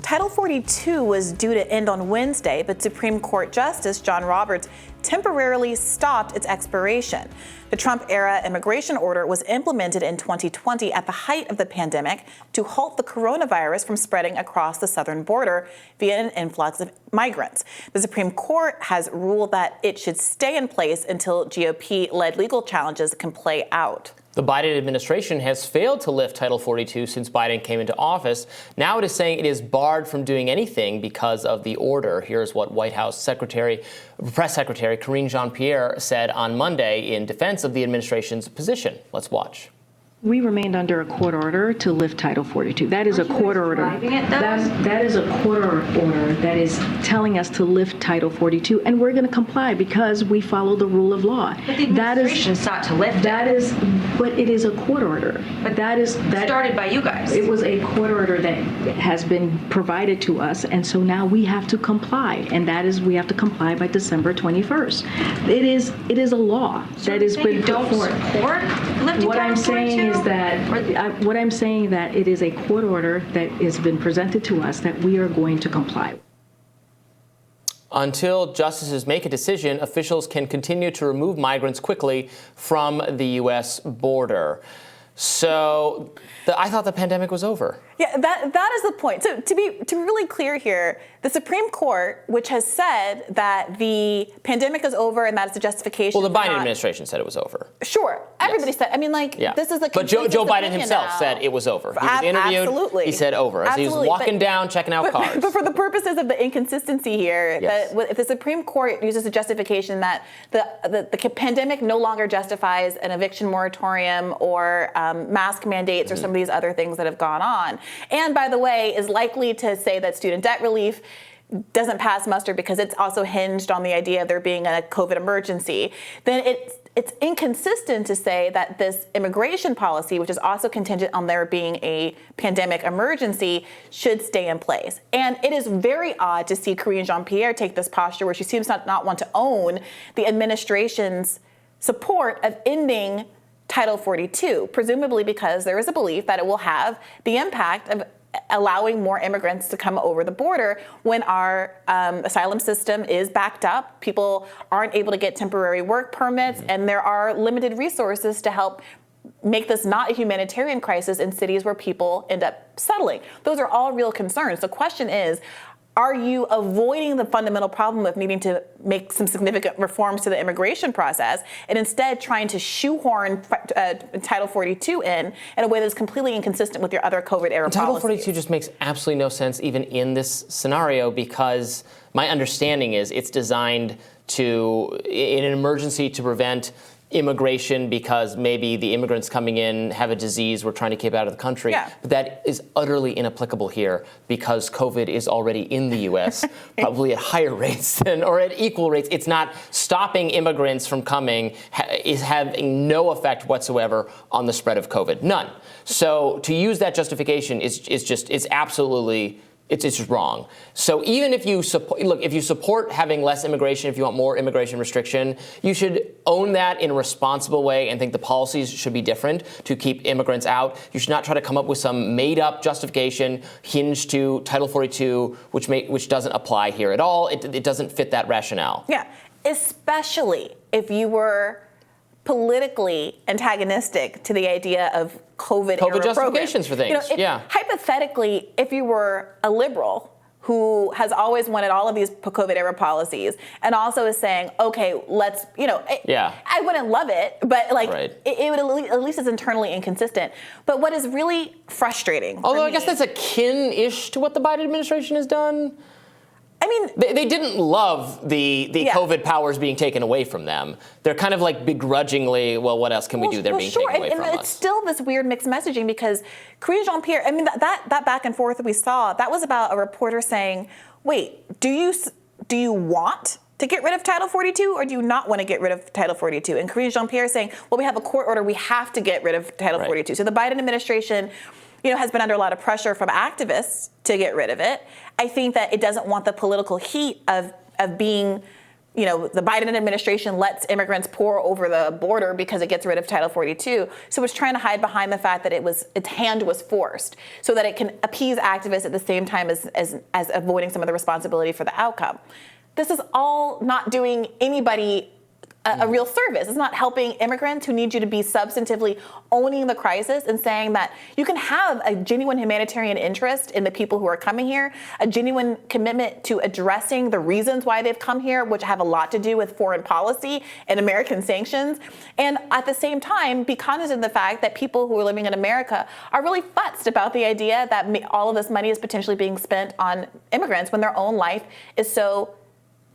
Title 42 was due to end on Wednesday, but Supreme Court Justice John Roberts temporarily stopped its expiration. The Trump-era immigration order was implemented in 2020 at the height of the pandemic to halt the coronavirus from spreading across the southern border via an influx of migrants. The Supreme Court has ruled that it should stay in place until GOP-led legal challenges can play out. The Biden administration has failed to lift Title 42 since Biden came into office. Now it is saying it is barred from doing anything because of the order. Here's what White House Press Secretary Karine Jean-Pierre said on Monday in defense of the administration's position. Let's watch. We remained under a court order to lift Title 42. That is a court order. That is a court order that is telling us to lift Title 42, and we're going to comply because we follow the rule of law. But the administration sought to lift it. But it is a court order. But that started by you guys. It was a court order that has been provided to us, and so now we have to comply, and that is we have to comply by December 21st. It is a law that has been put forward. Don't support lifting What Title I'm 42? saying is that it is a court order that has been presented to us that we are going to comply. Until justices make a decision, officials can continue to remove migrants quickly from the U.S. border. So I thought the pandemic was over. Yeah, that is the point. So to be really clear here, the Supreme Court, which has said that the pandemic is over and that's the justification. Well, the Biden administration said it was over. Sure, everybody said. I mean, this is a. But Joe Biden himself said it was over. He was interviewed. Absolutely. He said over as he was walking down, checking out cars. But for the purposes of the inconsistency here, if the Supreme Court uses a justification that the pandemic no longer justifies an eviction moratorium or mask mandates or some of these other things that have gone on, and by the way, is likely to say that student debt relief doesn't pass muster because it's also hinged on the idea of there being a COVID emergency, then it's inconsistent to say that this immigration policy, which is also contingent on there being a pandemic emergency, should stay in place. And it is very odd to see Karine Jean-Pierre take this posture where she seems not want to own the administration's support of ending Title 42, presumably because there is a belief that it will have the impact of allowing more immigrants to come over the border when our asylum system is backed up. People aren't able to get temporary work permits, and there are limited resources to help make this not a humanitarian crisis in cities where people end up settling. Those are all real concerns. The question is, are you avoiding the fundamental problem of needing to make some significant reforms to the immigration process and instead trying to shoehorn Title 42 in a way that's completely inconsistent with your other COVID-era policies? Title 42 just makes absolutely no sense even in this scenario because my understanding is it's designed to, in an emergency, to prevent immigration because maybe the immigrants coming in have a disease we're trying to keep out of the country. Yeah. But that is utterly inapplicable here because COVID is already in the U.S., probably at higher rates or at equal rates. It's not stopping immigrants from coming, is having no effect whatsoever on the spread of COVID. None. So to use that justification is absolutely. It's just wrong. So even if you support having less immigration, if you want more immigration restriction, you should own that in a responsible way and think the policies should be different to keep immigrants out. You should not try to come up with some made-up justification hinged to Title 42, which doesn't apply here at all. It doesn't fit that rationale. Yeah, especially if you were politically antagonistic to the idea of COVID justifications for things. Hypothetically, if you were a liberal who has always wanted all of these COVID era policies and also is saying, okay, let's, I wouldn't love it, but it would at least is internally inconsistent. But what is really frustrating, although I guess that's akin-ish to what the Biden administration has done. I mean, they didn't love the COVID powers being taken away from them. They're kind of like begrudgingly, well, what else can we do? They're being taken away from us. It's still this weird mixed messaging because Karine Jean-Pierre, I mean, that back and forth that we saw, that was about a reporter saying, wait, do you want to get rid of Title 42 or do you not want to get rid of Title 42? And Karine Jean-Pierre saying, well, we have a court order, we have to get rid of Title 42. So the Biden administration has been under a lot of pressure from activists to get rid of it. I think that it doesn't want the political heat of being the Biden administration lets immigrants pour over the border because it gets rid of Title 42. So it's trying to hide behind the fact that its hand was forced so that it can appease activists at the same time as avoiding some of the responsibility for the outcome. This is all not doing anybody a real service. It's not helping immigrants who need you to be substantively owning the crisis and saying that you can have a genuine humanitarian interest in the people who are coming here, a genuine commitment to addressing the reasons why they've come here, which have a lot to do with foreign policy and American sanctions, and at the same time be cognizant of the fact that people who are living in America are really fussed about the idea that all of this money is potentially being spent on immigrants when their own life is so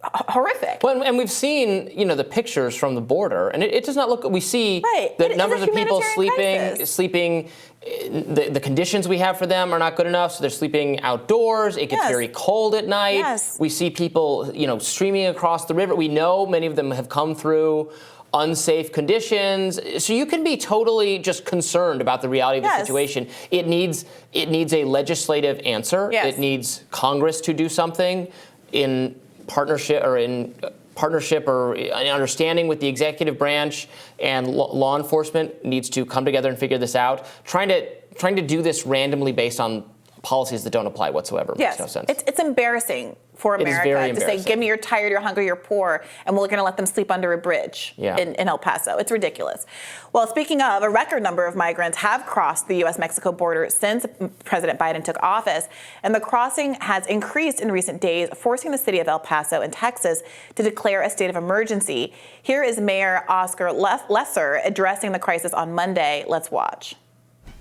horrific. Well, and we've seen, the pictures from the border, and it does not look. We see the numbers of people sleeping. The conditions we have for them are not good enough, so they're sleeping outdoors. It gets very cold at night. Yes. We see people, streaming across the river. We know many of them have come through unsafe conditions. So you can be totally just concerned about the reality of the situation. It needs a legislative answer. Yes. It needs Congress to do something in partnership or in understanding with the executive branch, and law enforcement needs to come together and figure this out. Trying to do this randomly based on policies that don't apply whatsoever makes no sense. It's embarrassing for America to say, give me you're tired, you're hungry, you're poor, and we're going to let them sleep under a bridge in El Paso. It's ridiculous. Well, speaking of, a record number of migrants have crossed the U.S.-Mexico border since President Biden took office, and the crossing has increased in recent days, forcing the city of El Paso in Texas to declare a state of emergency. Here is Mayor Oscar Lesser addressing the crisis on Monday. Let's watch.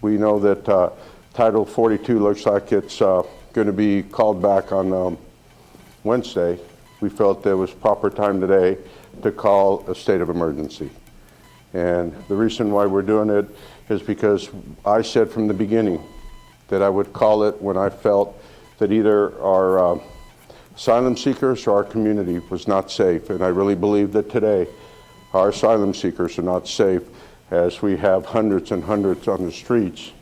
We know that Title 42 looks like it's going to be called back on Wednesday. We felt there was proper time today to call a state of emergency. And the reason why we're doing it is because I said from the beginning that I would call it when I felt that either our asylum seekers or our community was not safe. And I really believe that today our asylum seekers are not safe, as we have hundreds and hundreds on the streets.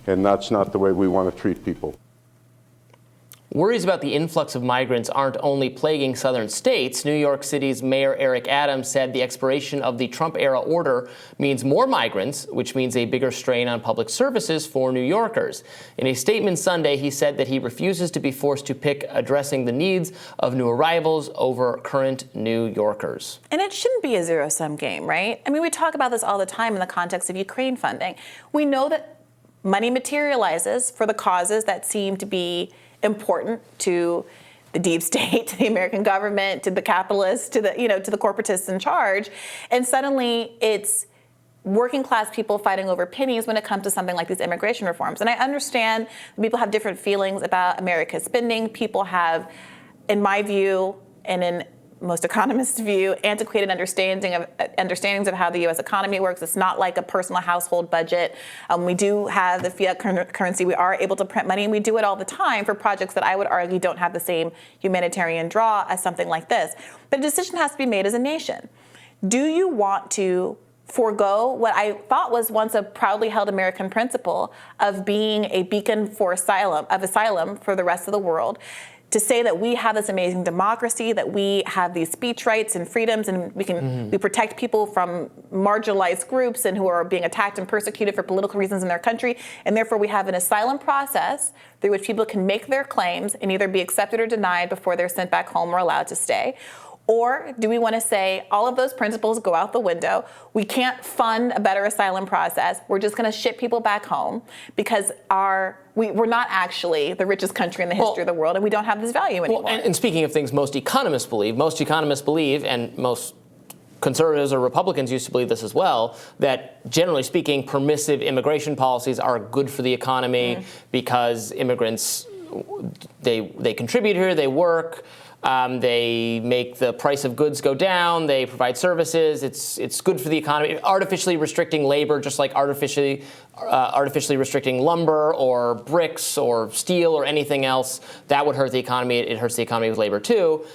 And that's not the way we want to treat people. Worries about the influx of migrants aren't only plaguing southern states. New York City's Mayor Eric Adams said the expiration of the Trump-era order means more migrants, which means a bigger strain on public services for New Yorkers. In a statement Sunday, he said that he refuses to be forced to pick addressing the needs of new arrivals over current New Yorkers. And it shouldn't be a zero-sum game, right? I mean, we talk about this all the time in the context of Ukraine funding. We know that money materializes for the causes that seem to be important to the deep state, to the American government, to the capitalists, to the to the corporatists in charge, and suddenly it's working class people fighting over pennies when it comes to something like these immigration reforms. And I understand people have different feelings about America's spending. People have, in my view, and in most economists' view, antiquated understandings of how the U.S. economy works. It's not like a personal household budget. We do have the fiat currency. We are able to print money, and we do it all the time for projects that I would argue don't have the same humanitarian draw as something like this. But a decision has to be made as a nation. Do you want to forego what I thought was once a proudly held American principle of being a beacon for asylum for the rest of the world, to say that we have this amazing democracy, that we have these speech rights and freedoms, and we protect people from marginalized groups and who are being attacked and persecuted for political reasons in their country, and therefore we have an asylum process through which people can make their claims and either be accepted or denied before they're sent back home or allowed to stay? Or do we want to say all of those principles go out the window? We can't fund a better asylum process. We're just going to ship people back home because we're not actually the richest country in the history of the world, and we don't have this value anymore. Well, and speaking of things most economists believe, and most conservatives or Republicans used to believe this as well, that generally speaking, permissive immigration policies are good for the economy because immigrants, they contribute here, they work. They make the price of goods go down. They provide services. It's good for the economy. Artificially restricting labor, just like artificially restricting lumber or bricks or steel or anything else, that would hurt the economy. It hurts the economy with labor too.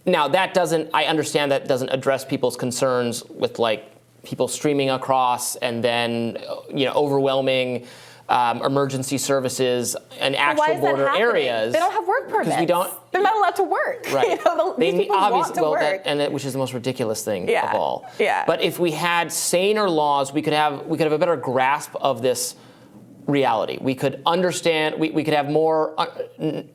Now I understand that doesn't address people's concerns with like people streaming across and then overwhelming emergency services and Why actual is that border happening? areas. They don't have work permits. Because we don't. They're not allowed to work. Right. You know, these people want to work. Which is the most ridiculous thing Yeah. of all. Yeah. But if we had saner laws, we could have a better grasp of this reality. We could understand. We could have more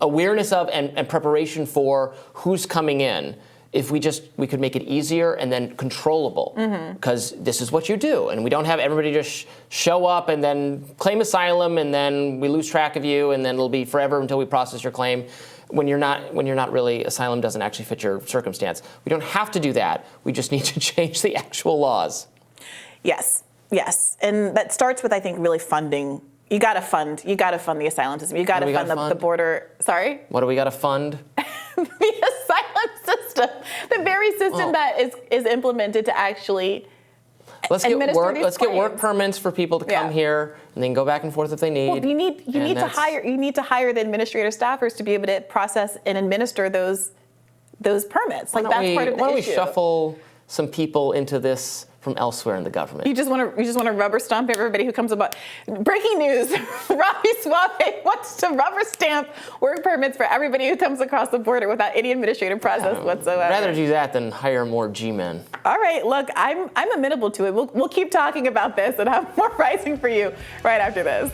awareness of and preparation for who's coming in. If we could make it easier and then controllable, because this is what you do, and we don't have everybody just show up and then claim asylum, and then we lose track of you, and then it'll be forever until we process your claim. When you're not really, asylum doesn't actually fit your circumstance. We don't have to do that. We just need to change the actual laws. Yes, and that starts with, I think, really funding. You got to fund the asylum system. You got to fund the border. Sorry. What do we got to fund? The asylum system, the very system that is implemented to actually Let's get administer work permits for people to come here, and then go back and forth if they need. Well, you need to hire the administrative staffers to be able to process and administer those permits. Like, that's part of the issue. Why don't we shuffle some people into this from elsewhere in the government? You just want to rubber stamp everybody who comes about. Breaking news: Robby Soave wants to rubber stamp work permits for everybody who comes across the border without any administrative process whatsoever. I'd rather do that than hire more G-men. All right, look, I'm amenable to it. We'll keep talking about this and have more rising for you right after this.